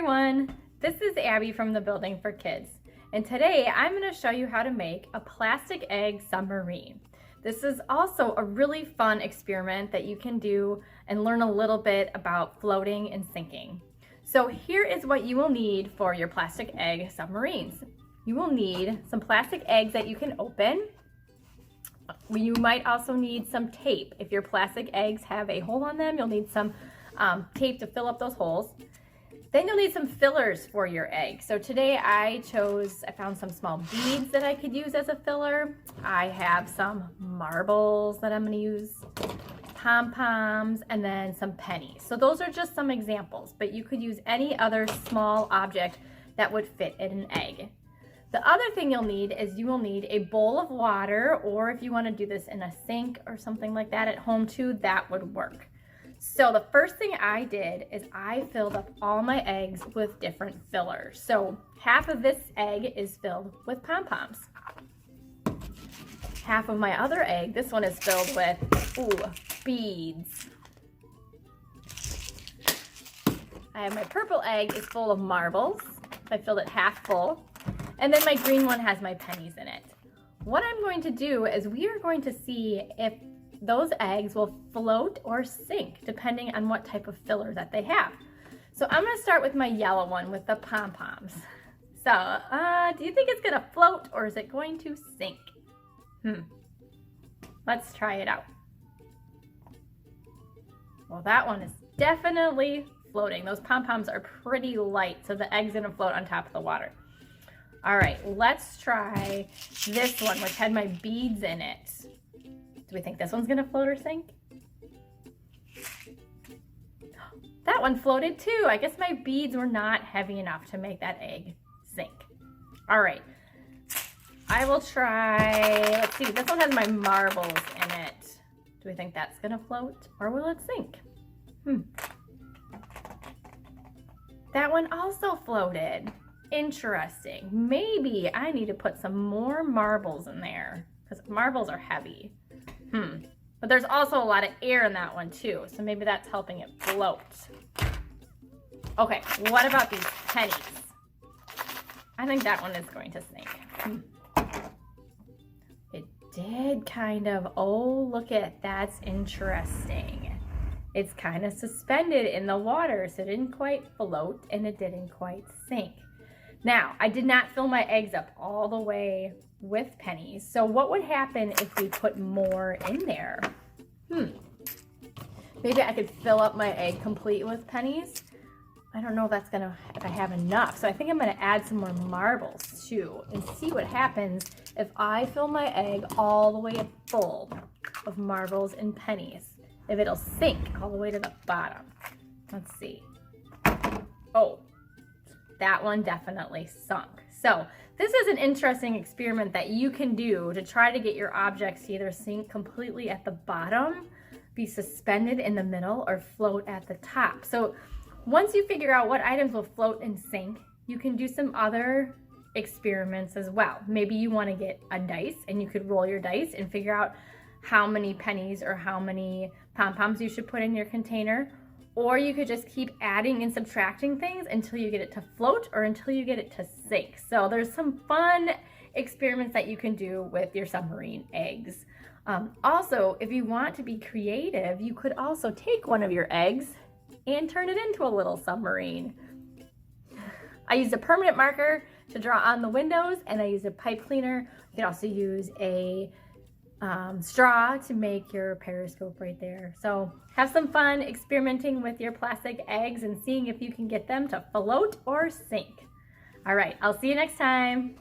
everyone, this is Abby from the Building for Kids, and today I'm going to show you how to make a plastic egg submarine. This is also a really fun experiment that you can do and learn a little bit about floating and sinking. So here is what you will need for your plastic egg submarines. You will need some plastic eggs that you can open. You might also need some tape. If your plastic eggs have a hole on them, you'll need some tape to fill up those holes. Then you'll need some fillers for your egg. So today I found some small beads that I could use as a filler. I have some marbles that I'm going to use, pom-poms, and then some pennies. So those are just some examples, but you could use any other small object that would fit in an egg. The other thing you'll need is you will need a bowl of water, or if you want to do this in a sink or something like that at home too, that would work. So the first thing I did is I filled up all my eggs with different fillers. So half of this egg is filled with pom-poms. Half of my other egg, this one is filled with, beads. I have my purple egg is full of marbles. I filled it half full. And then my green one has my pennies in it. What I'm going to do is we are going to see if those eggs will float or sink depending on what type of filler that they have. So I'm going to start with my yellow one with the pom-poms. So do you think it's going to float or is it going to sink? Let's try it out. Well, that one is definitely floating. Those pom-poms are pretty light, so the egg's going to float on top of the water. All right, let's try this one, which had my beads in it. Do we think this one's gonna float or sink? That one floated too. I guess my beads were not heavy enough to make that egg sink. All right, I will try, let's see, this one has my marbles in it. Do we think that's gonna float or will it sink? That one also floated. Interesting. Maybe I need to put some more marbles in there because marbles are heavy. But there's also a lot of air in that one too, so maybe that's helping it float. Okay, what about these pennies? I think that one is going to sink. It did kind of, oh, look at, that's interesting. It's kind of suspended in the water, so it didn't quite float and it didn't quite sink. Now, I did not fill my eggs up all the way with pennies. So what would happen if we put more in there? Maybe I could fill up my egg complete with pennies. I don't know if I have enough. So I think I'm gonna add some more marbles too and see what happens if I fill my egg all the way full of marbles and pennies. If it'll sink all the way to the bottom. Let's see. Oh. That one definitely sunk. So this is an interesting experiment that you can do to try to get your objects to either sink completely at the bottom, be suspended in the middle, or float at the top. So once you figure out what items will float and sink, you can do some other experiments as well. Maybe you want to get a dice and you could roll your dice and figure out how many pennies or how many pom-poms you should put in your container. Or you could just keep adding and subtracting things until you get it to float or until you get it to sink. So there's some fun experiments that you can do with your submarine eggs. Also, if you want to be creative, you could also take one of your eggs and turn it into a little submarine. I used a permanent marker to draw on the windows, and I used a pipe cleaner. You can also use a straw to make your periscope right there. So have some fun experimenting with your plastic eggs and seeing if you can get them to float or sink. All right, I'll see you next time.